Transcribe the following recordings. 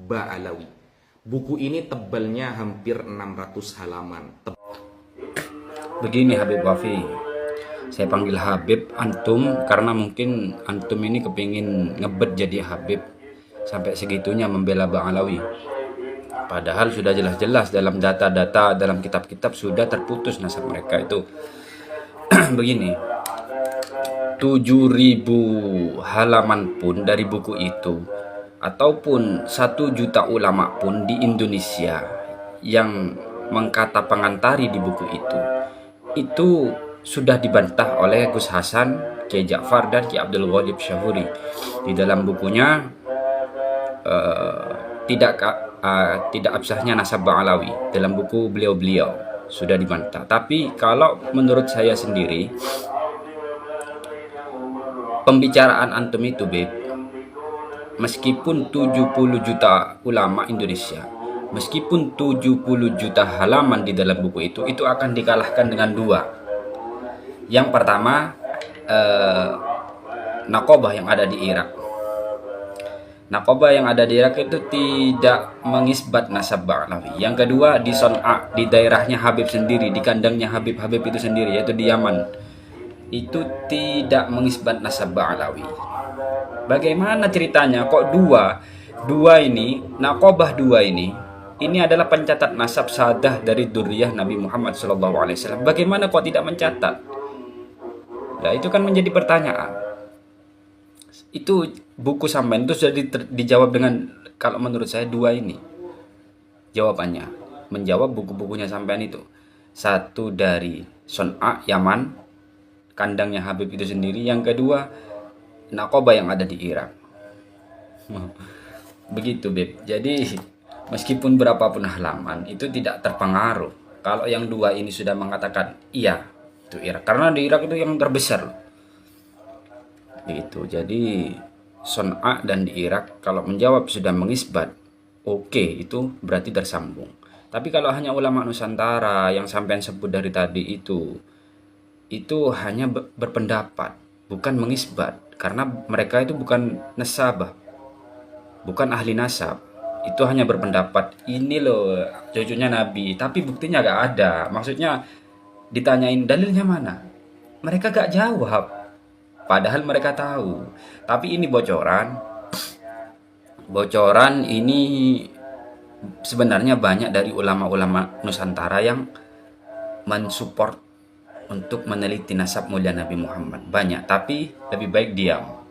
Ba'alawi. Buku ini tebalnya hampir 600 halaman. Begini Habib Wafi, saya panggil Habib antum karena mungkin antum ini kepingin ngebet jadi Habib sampai segitunya membela Ba'alawi. Padahal sudah jelas-jelas dalam data-data dalam kitab-kitab sudah terputus nasab mereka itu. Begini, 7.000 halaman pun dari buku itu, ataupun 1 juta ulama pun di Indonesia yang mengkata pengantari di buku itu sudah dibantah oleh Gus Hasan, Kiai Ja'far, dan Kiai Abdul Ghalib Syahuri. Di dalam bukunya tidak absahnya nasab Ba'alawi, dalam buku beliau-beliau sudah dibantah. Tapi kalau menurut saya sendiri, pembicaraan antum itu, Beb, meskipun 70 juta ulama Indonesia, meskipun 70 juta halaman di dalam buku itu akan dikalahkan dengan 2. Yang pertama, Naqobah yang ada di Irak. Naqobah yang ada di Irak itu tidak mengisbat nasab Ba'alawi. Yang kedua, di Son'a, di daerahnya Habib sendiri, di kandangnya Habib itu sendiri, yaitu di Yaman, itu tidak mengisbat nasab Ba'alawi. Bagaimana ceritanya kok dua ini, Naqobah 2 ini adalah pencatat nasab sadah dari dzurriyyah Nabi Muhammad SAW. Bagaimana kok tidak mencatat? Nah, itu kan menjadi pertanyaan. Itu buku sampean itu sudah dijawab dengan, kalau menurut saya, 2 ini jawabannya, menjawab buku-bukunya sampean itu. 1 dari Son'a, Yaman, kandangnya Habib itu sendiri. Yang kedua, Naqobah yang ada di Irak. Begitu, Beb. Jadi meskipun berapapun halaman itu tidak terpengaruh kalau yang 2 ini sudah mengatakan iya itu Irak, karena di Irak itu yang terbesar gitu. Jadi Son'a dan di Irak kalau menjawab sudah mengisbat, oke, itu berarti tersambung. Tapi kalau hanya ulama Nusantara yang sampean sebut dari tadi itu hanya berpendapat, bukan mengisbat, karena mereka itu bukan nasabah, bukan ahli nasab. Itu hanya berpendapat, ini loh cucunya Nabi, tapi buktinya gak ada. Maksudnya ditanyain dalilnya mana, mereka gak jawab, padahal mereka tahu. Tapi ini bocoran ini sebenarnya banyak dari ulama-ulama Nusantara yang mensupport untuk meneliti nasab mulia Nabi Muhammad. Banyak, tapi lebih baik diam.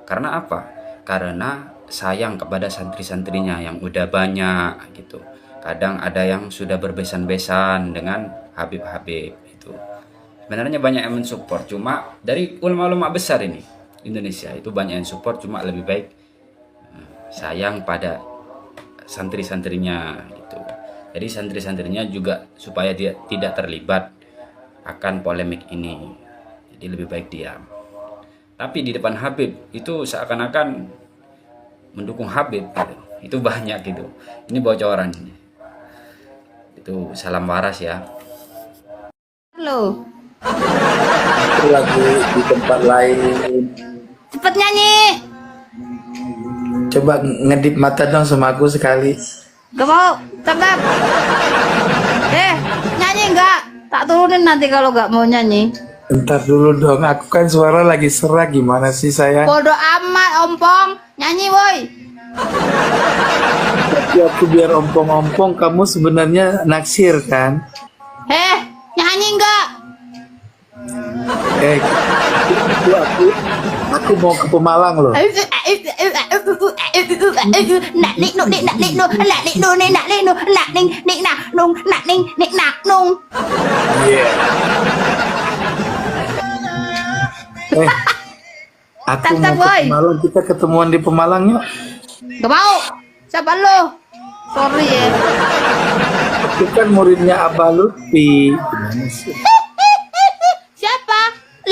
Karena apa? Karena sayang kepada santri-santrinya yang udah banyak gitu. Kadang ada yang sudah berbesan-besan dengan Habib-Habib itu. Sebenarnya banyak yang mensupport, cuma dari ulama-ulama besar ini Indonesia itu banyak yang support, cuma lebih baik sayang pada santri-santrinya gitu. Jadi santri-santrinya juga supaya dia tidak terlibat akan polemik ini, jadi lebih baik diam. Tapi di depan Habib itu seakan-akan mendukung Habib gitu. Itu banyak gitu. Ini bocoran ini. Itu salam waras ya. Halo. Aku lagi di tempat lain. Cepet nyanyi. Coba ngedip mata dong sama aku sekali. Gak mau, tetap. Nyanyi enggak? Tak turunin nanti kalau gak mau nyanyi. Bentar dulu dong, aku kan suara lagi serak, gimana sih sayang? Bodoh amat, ompong. Nyanyi woi. Tapi aku biar ompong-ompong, kamu sebenarnya naksir kan? Nyanyi enggak? Aku mau ke Pemalang loh. Yeah. Aku mau ke Pemalang, kita ketemuan di Pemalang yuk. Gak mau. Siapa lo? Sorry ya. Aku kan muridnya Abah Lutfi. Gimana sih? Siapa?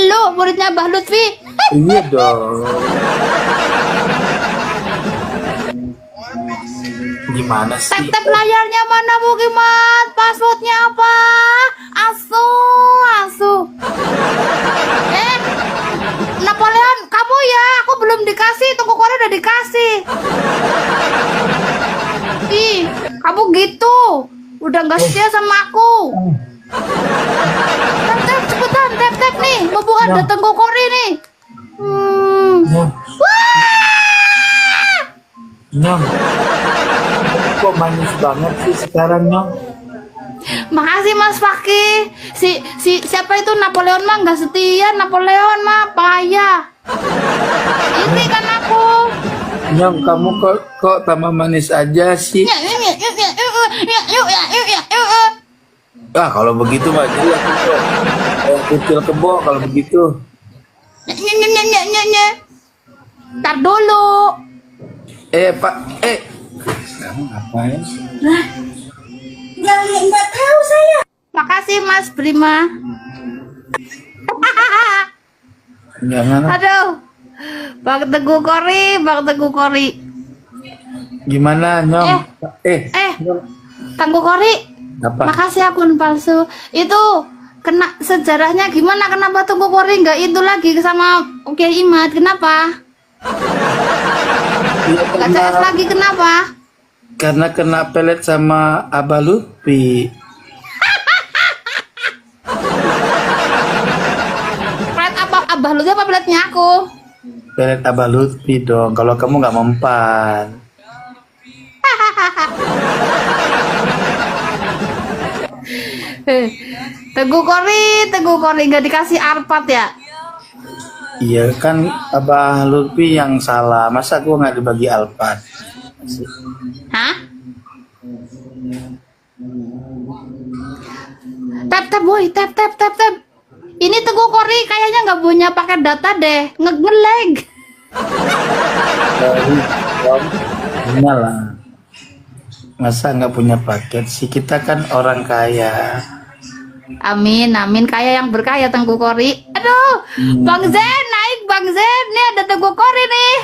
Lo muridnya Abah Lutfi? Iya dong. Gimana sih? Tap layarnya mana Bu Gimat? Passwordnya apa? Asu. Napoleon, kamu ya? Aku belum dikasih, tunggu korea udah dikasih. Kamu gitu. Udah nggak setia sama aku. Tap, cepetan, tap nih. Mumpung ada Tengku Kori nih. Nyong. Nyong. Kok manis banget sih sekarang, Nyong? Makasih Mas Fakih. Siapa itu Napoleon mah nggak setia. Napoleon mah payah. Ini kan aku. Nyong, kamu kok tambah manis aja sih? Ah, kalau begitu mah jelas itu. Kayak kucil kebo kalau begitu. Ntar dulu. Pak, kamu ngapain? Nggak tahu saya. Makasih Mas Brima. Jangan. Aduh, Bang Teguh Kori. Gimana, Nyong? Nyong. Tengku Kori. Apa? Makasih akun palsu. Itu kena sejarahnya gimana? Kenapa Tengku Kori nggak itu lagi sama Oke Imad? Kenapa? Ya, Nggak CS lagi kenapa? karena kena pelet sama Abah Lutfi. Pelet apa? Abah lu apa peletnya aku? Pelet Abah Lutfi dong. Kalau kamu nggak mempan. Teguh Kori nggak dikasih arpat ya? Iya kan Abah Lutfi yang salah. Masa gua nggak dibagi alpat? Hah? Tap boy, tap. Ini Teguh Kori kayaknya nggak punya paket data deh, nge-lag. Lah. Masa nggak punya paket sih? Kita kan orang kaya. Amin, kaya yang berkaya Teguh Kori. Aduh, Bang Zen naik, Bang Zen. Nih ada Teguh Kori nih.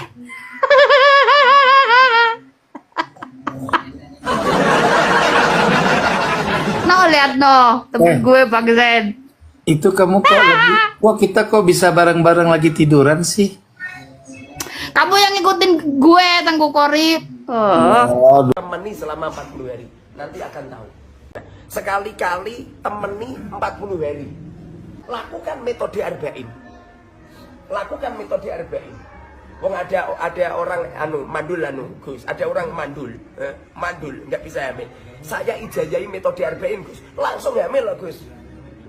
No, lihat no, temen gue Bang Zen. Itu kamu kok kita kok bisa bareng-bareng lagi tiduran sih? Kamu yang ngikutin gue Teguh Kori. Temeni selama 40 hari, nanti akan tahu. Sekali-kali temeni 40 hari. Lakukan metode arba'in. Wong ada orang mandul Gus, ada orang mandul nggak bisa hamil. Saya ijazahi metode arba'in Gus, langsung hamil loh Gus.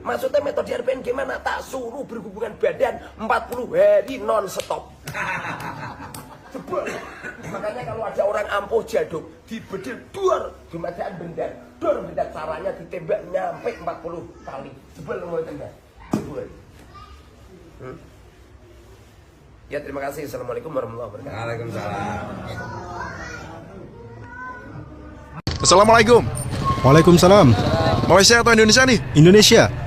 Maksudnya metode arba'in gimana? Tak suruh berhubungan badan 40 hari non stop. Jebol. Makanya kalau ada orang ampuh jaduk, dibedil dor, dimadaan benda, caranya ditembak nyampe 40 kali. Jebol mau tembak. Jebol. Ya terima kasih. Assalamualaikum warahmatullahi wabarakatuh. Waalaikumsalam. Assalamualaikum. Waalaikumsalam. Malaysia atau Indonesia nih?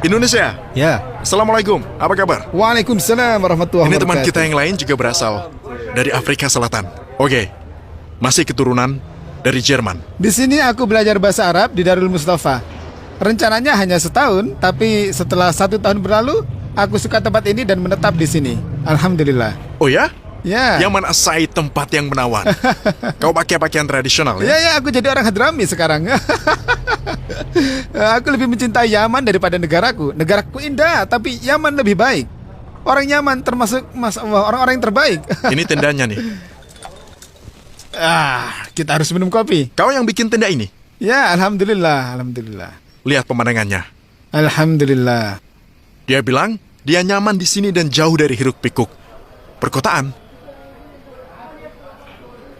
Indonesia. Ya. Assalamualaikum. Apa kabar? Waalaikumsalam warahmatullahi Ini wabarakatuh. teman kita yang lain juga berasal dari Afrika Selatan. Oke. Masih keturunan dari Jerman. Di sini aku belajar bahasa Arab di Darul Mustafa. Rencananya hanya setahun, tapi setelah 1 tahun berlalu, aku suka tempat ini dan menetap di sini. Alhamdulillah. Oh ya? Ya. Yaman As-Said, tempat yang menawan. Kau pakai pakaian tradisional ya? Ya, aku jadi orang Hadrami sekarang. Aku lebih mencintai Yaman daripada negaraku. Negaraku indah, tapi Yaman lebih baik. Orang Yaman termasuk orang-orang yang terbaik. Ini tendanya nih. Kita harus minum kopi. Kau yang bikin tenda ini? Ya, alhamdulillah. Lihat pemandangannya. Alhamdulillah. Dia bilang dia nyaman di sini dan jauh dari hiruk pikuk perkotaan.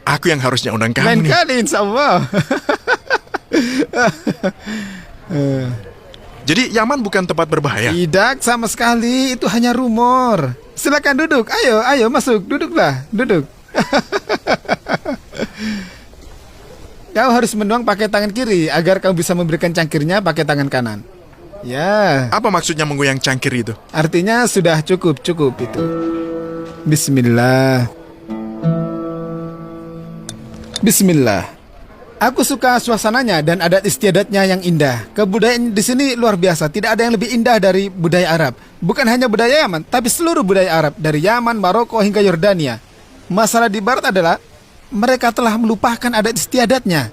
Aku yang harusnya undang kamu Lain nih. kali insya Allah. Jadi Yaman bukan tempat berbahaya? Tidak sama sekali, itu hanya rumor. Silakan duduk, ayo masuk, duduklah, duduk. Kau harus menuang pakai tangan kiri agar kau bisa memberikan cangkirnya pakai tangan kanan. Ya. Apa maksudnya menggoyang cangkir itu? Artinya sudah cukup itu. Bismillah. Aku suka suasananya dan adat istiadatnya yang indah. Kebudayaan di sini luar biasa. Tidak ada yang lebih indah dari budaya Arab. Bukan hanya budaya Yaman, tapi seluruh budaya Arab dari Yaman, Maroko hingga Yordania. Masalah di barat adalah mereka telah melupakan adat istiadatnya.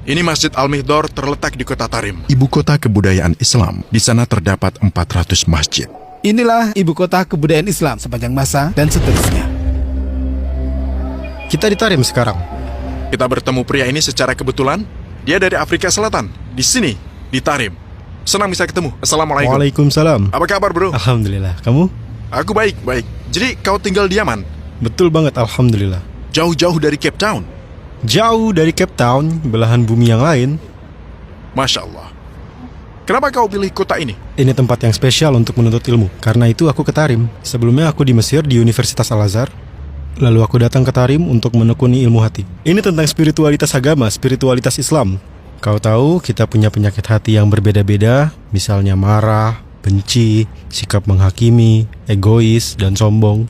Ini Masjid Al-Mihdhar terletak di kota Tarim, ibu kota kebudayaan Islam. Di sana terdapat 400 masjid. Inilah ibu kota kebudayaan Islam sepanjang masa dan seterusnya. Kita di Tarim sekarang. Kita bertemu pria ini secara kebetulan. Dia dari Afrika Selatan, di sini, di Tarim. Senang bisa ketemu. Assalamualaikum. Waalaikumsalam. Apa kabar, bro? Alhamdulillah. Kamu? Aku baik. Jadi kau tinggal di Yaman? Betul banget, alhamdulillah. Jauh-jauh dari Cape Town? Jauh dari Cape Town, belahan bumi yang lain. Masya Allah. Kenapa kau pilih kota ini? Ini tempat yang spesial untuk menuntut ilmu. Karena itu aku ke Tarim. Sebelumnya aku di Mesir di Universitas Al-Azhar. Lalu aku datang ke Tarim untuk menekuni ilmu hati. Ini tentang spiritualitas agama, spiritualitas Islam. Kau tahu kita punya penyakit hati yang berbeda-beda. Misalnya marah, benci, sikap menghakimi, egois, dan sombong.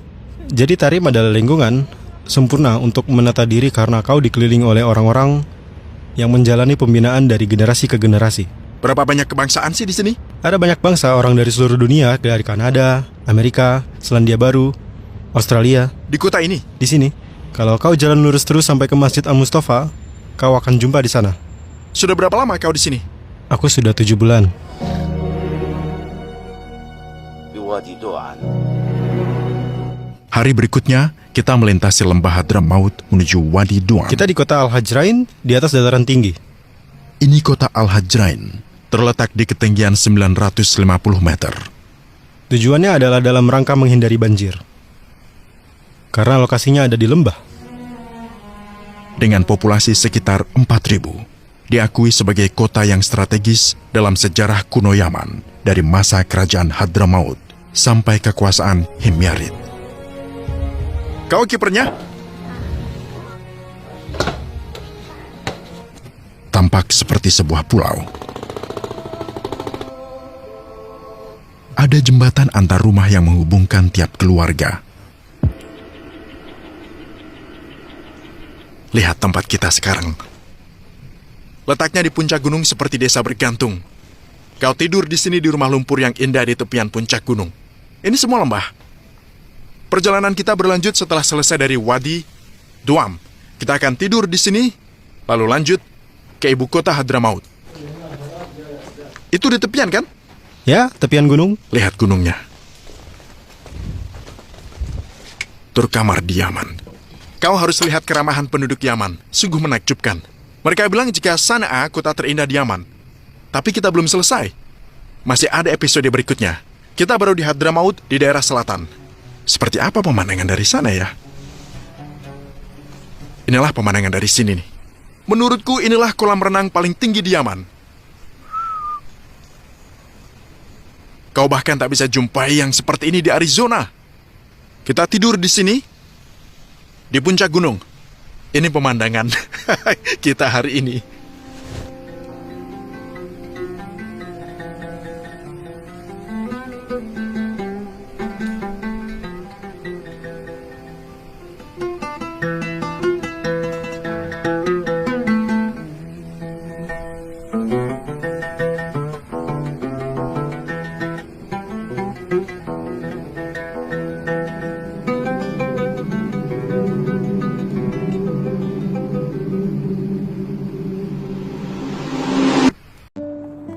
Jadi Tarim adalah lingkungan sempurna untuk menata diri karena kau dikelilingi oleh orang-orang yang menjalani pembinaan dari generasi ke generasi. Berapa banyak kebangsaan sih di sini? Ada banyak bangsa, orang dari seluruh dunia, dari Kanada, Amerika, Selandia Baru, Australia. Di kota ini? Di sini. Kalau kau jalan lurus terus sampai ke Masjid Al-Mustafa, kau akan jumpa di sana. Sudah berapa lama kau di sini? Aku sudah 7 bulan. Hari berikutnya, kita melintasi lembah Hadramaut menuju Wadi Duan. Kita di kota Al-Hajrain, di atas dataran tinggi. Ini kota Al-Hajrain, terletak di ketinggian 950 meter. Tujuannya adalah dalam rangka menghindari banjir. Karena lokasinya ada di lembah. Dengan populasi sekitar 4.000, diakui sebagai kota yang strategis dalam sejarah kuno Yaman dari masa kerajaan Hadramaut sampai kekuasaan Himyarid. Kau kipernya? Tampak seperti sebuah pulau. Ada jembatan antar rumah yang menghubungkan tiap keluarga. Lihat tempat kita sekarang. Letaknya di puncak gunung seperti desa bergantung. Kau tidur di sini di rumah lumpur yang indah di tepian puncak gunung. Ini semua lembah. Perjalanan kita berlanjut setelah selesai dari Wadi Duam. Kita akan tidur di sini, lalu lanjut ke ibu kota Hadramaut. Itu di tepian kan? Ya, tepian gunung. Lihat gunungnya. Turkamar di Yaman. Kau harus lihat keramahan penduduk Yaman. Sungguh menakjubkan. Mereka bilang jika Sana'a kota terindah di Yaman. Tapi kita belum selesai. Masih ada episode berikutnya. Kita baru di Hadramaut di daerah selatan. Seperti apa pemandangan dari sana ya? Inilah pemandangan dari sini nih. Menurutku inilah kolam renang paling tinggi di Yaman. Kau bahkan tak bisa jumpai yang seperti ini di Arizona. Kita tidur di sini, di puncak gunung. Ini pemandangan kita hari ini.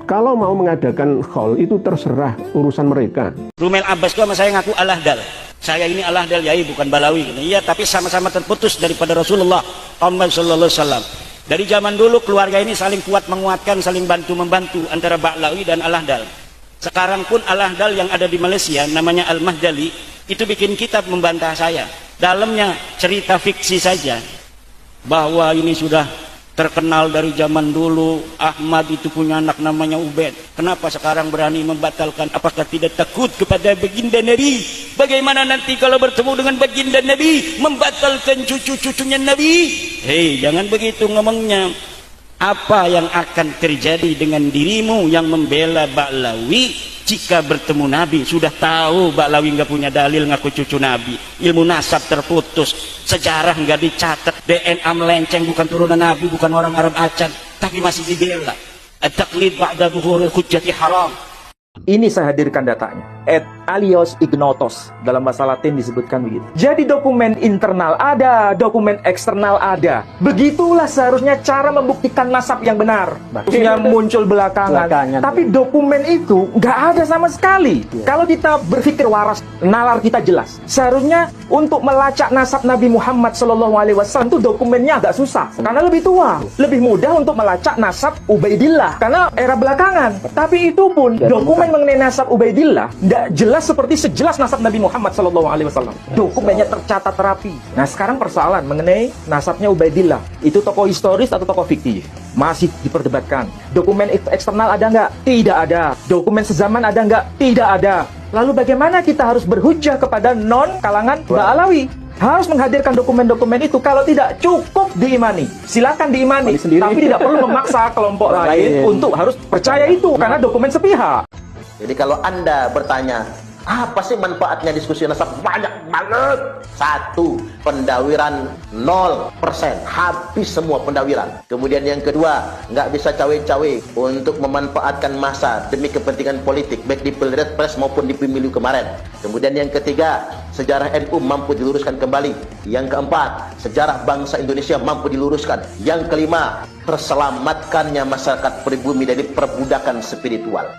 Kalau mau mengadakan haul itu terserah urusan mereka. Rumel Abbas itu sama saya ngaku Al-Ahdal. Saya ini Al-Ahdal yai bukan Balawi. Iya, tapi sama-sama terputus daripada Rasulullah Muhammad sallallahu alaihi wasallam. Dari zaman dulu keluarga ini saling kuat menguatkan, saling bantu-membantu antara Ba'lawi dan Al-Ahdal. Sekarang pun Al-Ahdal yang ada di Malaysia namanya Al-Mahdali itu bikin kitab membantah saya. Dalamnya cerita fiksi saja bahwa ini sudah terkenal dari zaman dulu. Ahmad itu punya anak namanya Ubaid. Kenapa sekarang berani membatalkan? Apakah tidak takut kepada baginda Nabi? Bagaimana nanti kalau bertemu dengan baginda Nabi membatalkan cucu-cucunya Nabi? Hei, jangan begitu ngomongnya. Apa yang akan terjadi dengan dirimu yang membela Ba'lawi jika bertemu Nabi? Sudah tahu Ba'lawi nggak punya dalil ngaku cucu Nabi, ilmu nasab terputus, sejarah nggak dicatat, DNA melenceng, bukan turunan Nabi, bukan orang Arab Aceh, tapi masih dibela. At-taqlid ba'da zuhuril hujjati haram. Ini saya hadirkan datanya. et alios ignotos. Dalam bahasa Latin disebutkan begitu. Jadi dokumen internal ada, dokumen eksternal ada. Begitulah seharusnya cara membuktikan nasab yang benar. Harusnya muncul belakangan. Tapi dokumen itu nggak ada sama sekali. Kalau kita berpikir waras, nalar kita jelas. Seharusnya untuk melacak nasab Nabi Muhammad SAW itu dokumennya agak susah. Karena lebih tua. Lebih mudah untuk melacak nasab Ubaidillah. Karena era belakangan. Tapi itu pun dokumen mengenai nasab Ubaidillah nggak jelas seperti sejelas nasab Nabi Muhammad SAW. Dokumennya tercatat rapi. Nah sekarang persoalan mengenai nasabnya Ubaidillah. Itu tokoh historis atau tokoh fiktif? Masih diperdebatkan. Dokumen eksternal ada nggak? Tidak ada. Dokumen sezaman ada nggak? Tidak ada. Lalu bagaimana kita harus berhujjah kepada non kalangan Ba'alawi? Harus menghadirkan dokumen-dokumen itu. Kalau tidak, cukup diimani. Silakan diimani. Tapi tidak perlu memaksa kelompok lain untuk harus percaya itu. Karena dokumen sepihak. Jadi kalau Anda bertanya, apa sih manfaatnya diskusi nasab? Banyak banget. 1. Pendawiran 0%. Habis semua pendawiran. Kemudian yang kedua, nggak bisa cawe-cawe untuk memanfaatkan masa demi kepentingan politik, baik di Pilpres maupun di pemilu kemarin. Kemudian yang ketiga, sejarah NU mampu diluruskan kembali. Yang keempat, sejarah bangsa Indonesia mampu diluruskan. Yang kelima, terselamatkannya masyarakat pribumi dari perbudakan spiritual.